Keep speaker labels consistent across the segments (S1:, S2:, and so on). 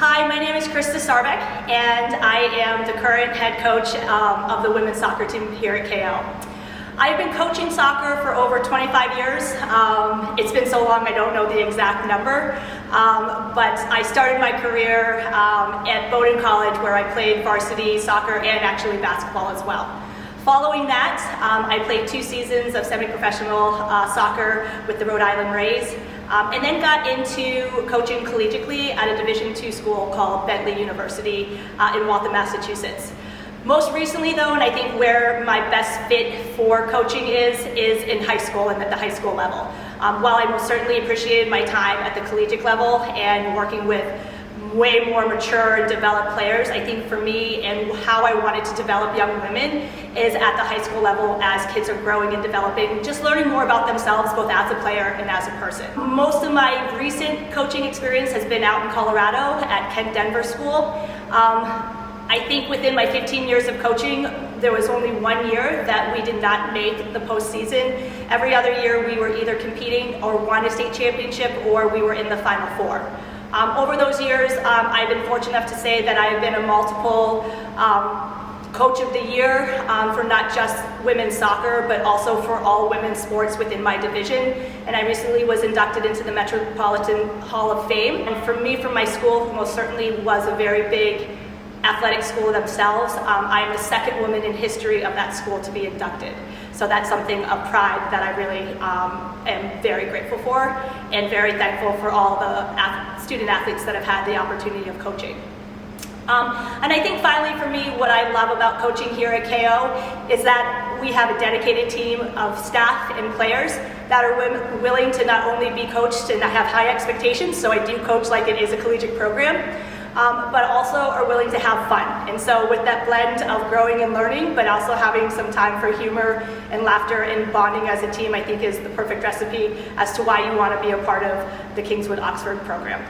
S1: Hi, my name is Krista Sahrbeck, and I am the current head coach of the women's soccer team here at KO. I've been coaching soccer for over 25 years. It's been so long I don't know the exact number, but I started my career at Bowdoin College, where I played varsity soccer and actually basketball as well. Following that, I played 2 seasons of semi-professional soccer with the Rhode Island Rays, and then got into coaching collegiately at a Division II school called Bentley University in Waltham, Massachusetts. Most recently though, and I think where my best fit for coaching is in high school and at the high school level. While I most certainly appreciated my time at the collegiate level and working with way more mature and developed players, I think for me and how I wanted to develop young women is at the high school level as kids are growing and developing, just learning more about themselves both as a player and as a person. Most of my recent coaching experience has been out in Colorado at Kent Denver School. I think within my 15 years of coaching, there was only 1 year that we did not make the postseason. Every other year we were either competing or won a state championship or we were in the Final Four. Over those years, I've been fortunate enough to say that I have been a multiple Coach of the Year for not just women's soccer, but also for all women's sports within my division. And I recently was inducted into the Metropolitan Hall of Fame. And for me, from my school, most certainly was a very big athletic school themselves. I am the second woman in history of that school to be inducted. So that's something of pride that I really am very grateful for and very thankful for all the student athletes that have had the opportunity of coaching. And I think finally for me, what I love about coaching here at KO is that we have a dedicated team of staff and players that are willing to not only be coached and have high expectations, so I do coach like it is a collegiate program, but also are willing to have fun. And so with that blend of growing and learning, but also having some time for humor and laughter and bonding as a team, I think is the perfect recipe as to why you want to be a part of the Kingswood Oxford program.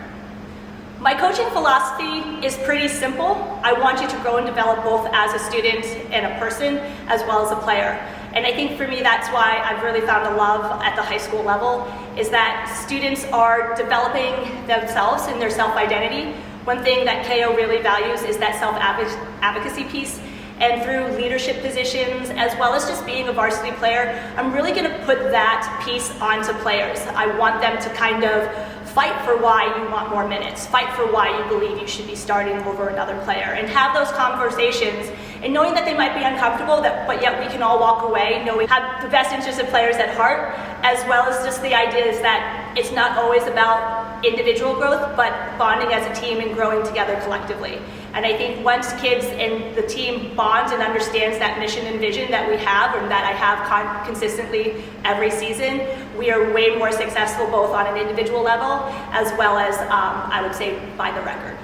S1: My coaching philosophy is pretty simple. I want you to grow and develop both as a student and a person, as well as a player. And I think for me, that's why I've really found a love at the high school level, is that students are developing themselves and their self-identity. One thing that KO really values is that self-advocacy piece. And through leadership positions, as well as just being a varsity player, I'm really gonna put that piece onto players. I want them to kind of fight for why you want more minutes, fight for why you believe you should be starting over another player, and have those conversations, and knowing that they might be uncomfortable, but yet we can all walk away knowing we have the best interests of players at heart, as well as just the idea is that it's not always about individual growth, but bonding as a team and growing together collectively. And I think once kids and the team bonds and understands that mission and vision that we have, and that I have consistently every season, we are way more successful both on an individual level as well as, I would say, by the record.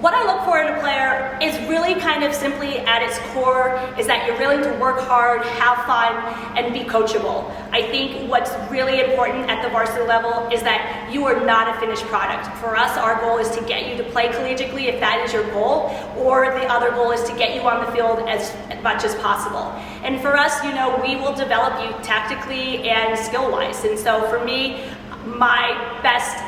S1: What I look for in a player is really kind of simply at its core is that you're willing to work hard, have fun, and be coachable. I think what's really important at the varsity level is that you are not a finished product. For us, our goal is to get you to play collegiately if that is your goal, or the other goal is to get you on the field as much as possible. And for us, you know, we will develop you tactically and skill-wise. And so for me, my best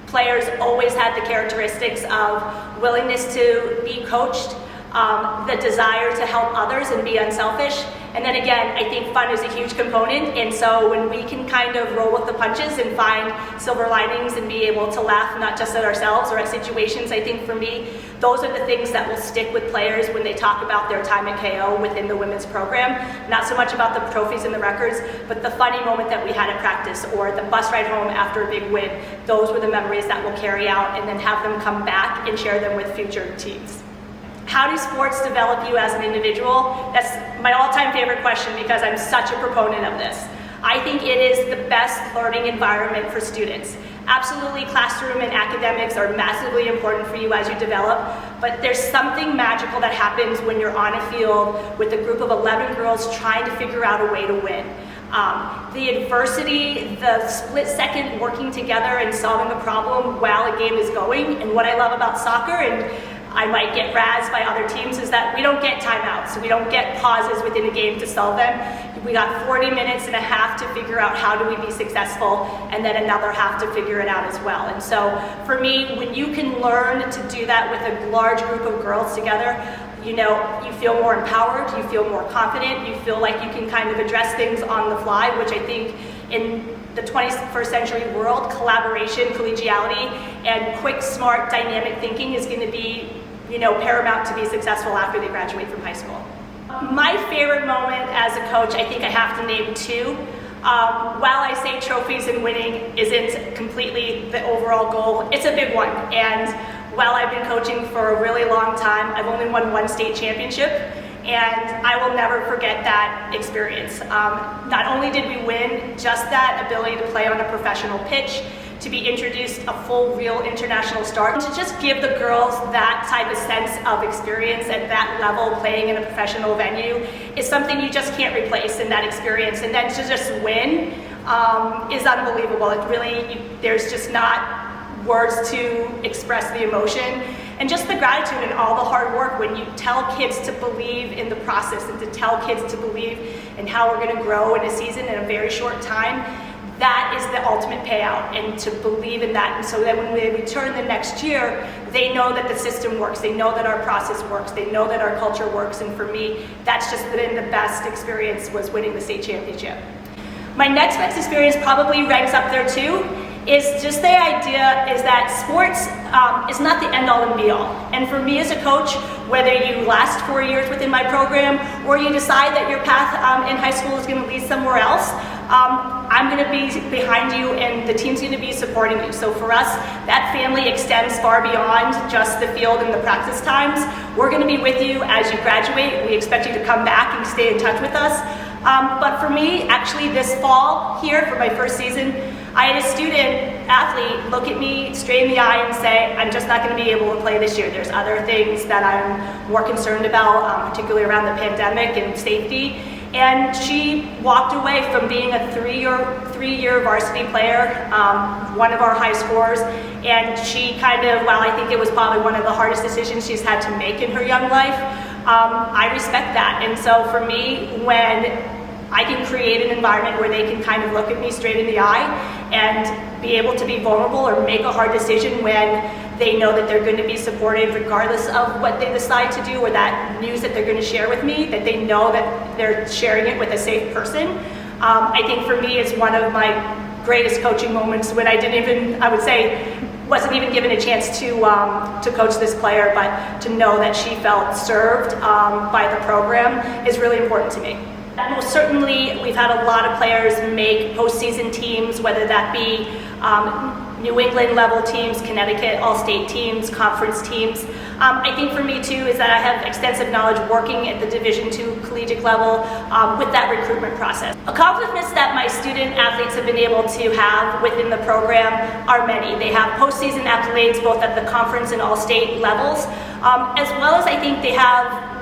S1: players always had the characteristics of willingness to be coached, the desire to help others and be unselfish. And then again, I think fun is a huge component, and so when we can kind of roll with the punches and find silver linings and be able to laugh not just at ourselves or at situations, I think for me, those are the things that will stick with players when they talk about their time at KO within the women's program. Not so much about the trophies and the records, but the funny moment that we had at practice or the bus ride home after a big win. Those were the memories that will carry out and then have them come back and share them with future teams. How do sports develop you as an individual? That's my all-time favorite question because I'm such a proponent of this. I think it is the best learning environment for students. Absolutely, classroom and academics are massively important for you as you develop, but there's something magical that happens when you're on a field with a group of 11 girls trying to figure out a way to win. The adversity, the split second working together and solving a problem while a game is going, and what I love about soccer, and I might get razzed by other teams, is that we don't get timeouts. We don't get pauses within a game to solve them. we got 40 minutes and a half to figure out how do we be successful, and then another half to figure it out as well. And so for me, when you can learn to do that with a large group of girls together, you know, you feel more empowered, you feel more confident, you feel like you can kind of address things on the fly, which I think in the 21st century world, collaboration, collegiality, and quick, smart, dynamic thinking is going to be, you know, paramount to be successful after they graduate from high school. My favorite moment as a coach, I think I have to name two. While I say trophies and winning isn't completely the overall goal, it's a big one. And while I've been coaching for a really long time, I've only won one state championship, and I will never forget that experience. Not only did we win, just that ability to play on a professional pitch, to be introduced a full, real international star, to just give the girls that type of sense of experience at that level, playing in a professional venue, is something you just can't replace in that experience. And then to just win is unbelievable. It really, there's just not words to express the emotion. And just the gratitude and all the hard work when you tell kids to believe in the process and to tell kids to believe in how we're going to grow in a season in a very short time. That is the ultimate payout, and to believe in that. And so that when they return the next year, they know that the system works, they know that our process works, they know that our culture works. And for me, that's just been the best experience, was winning the state championship. My next best experience probably ranks up there too, is just the idea is that sports is not the end all and be all. And for me as a coach, whether you last 4 years within my program or you decide that your path in high school is going to lead somewhere else, I'm going to be behind you and the team's going to be supporting you. So for us, that family extends far beyond just the field and the practice times. We're going to be with you as you graduate. We expect you to come back and stay in touch with us. But for me, actually this fall here for my first season, I had a student athlete look at me straight in the eye and say, I'm just not going to be able to play this year. There's other things that I'm more concerned about, particularly around the pandemic and safety. And she walked away from being a three-year varsity player, one of our high scorers, and she kind of, while I think it was probably one of the hardest decisions she's had to make in her young life, I respect that. And so for me, when I can create an environment where they can kind of look at me straight in the eye and be able to be vulnerable or make a hard decision when they know that they're going to be supported regardless of what they decide to do or that news that they're going to share with me, that they know that they're sharing it with a safe person. I think for me it's one of my greatest coaching moments when I would say, wasn't even given a chance to coach this player, but to know that she felt served by the program is really important to me. Most certainly, we've had a lot of players make postseason teams, whether that be New England level teams, Connecticut all-state teams, conference teams. I think for me too is that I have extensive knowledge working at the Division II collegiate level with that recruitment process. Accomplishments that my student athletes have been able to have within the program are many. They have postseason accolades both at the conference and all-state levels, as well as I think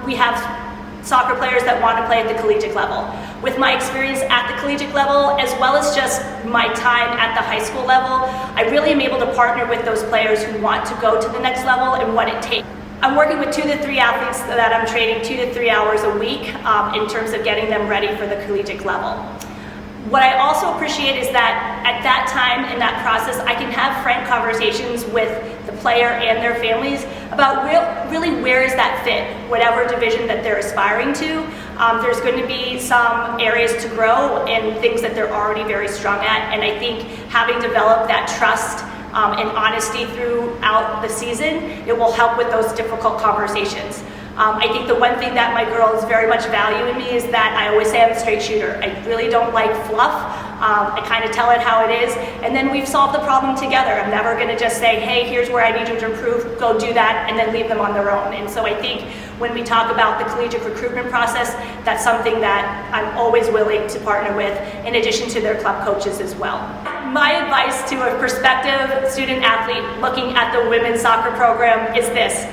S1: we have soccer players that want to play at the collegiate level. With my experience at the collegiate level, as well as just my time at the high school level, I really am able to partner with those players who want to go to the next level and what it takes. I'm working with 2 to 3 athletes that I'm training 2 to 3 hours a week in terms of getting them ready for the collegiate level. What I also appreciate is that at that time in that process, I can have frank conversations with the player and their families about really where is that fit, whatever division that they're aspiring to. There's going to be some areas to grow and things that they're already very strong at, and I think having developed that trust and honesty throughout the season, it will help with those difficult conversations. I think the one thing that my girls very much value in me is that I always say I'm a straight shooter. I really don't like fluff. I kind of tell it how it is, and then we've solved the problem together. I'm never going to just say, hey, here's where I need you to improve, go do that, and then leave them on their own. And so I think when we talk about the collegiate recruitment process, that's something that I'm always willing to partner with, in addition to their club coaches as well. My advice to a prospective student athlete looking at the women's soccer program is this: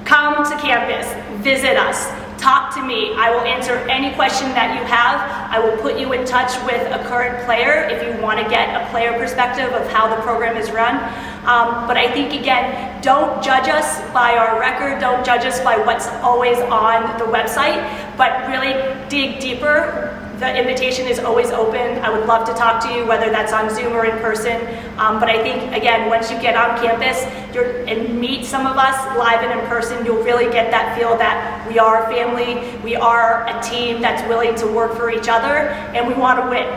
S1: come to campus, visit us, talk to me. I will answer any question that you have. I will put you in touch with a current player if you want to get a player perspective of how the program is run. But I think, again, don't judge us by our record, don't judge us by what's always on the website, but really dig deeper. The invitation is always open. I would love to talk to you, whether that's on Zoom or in person. But I think, again, once you get on campus and meet some of us live and in person, you'll really get that feel that we are a family, we are a team that's willing to work for each other, and we want to win.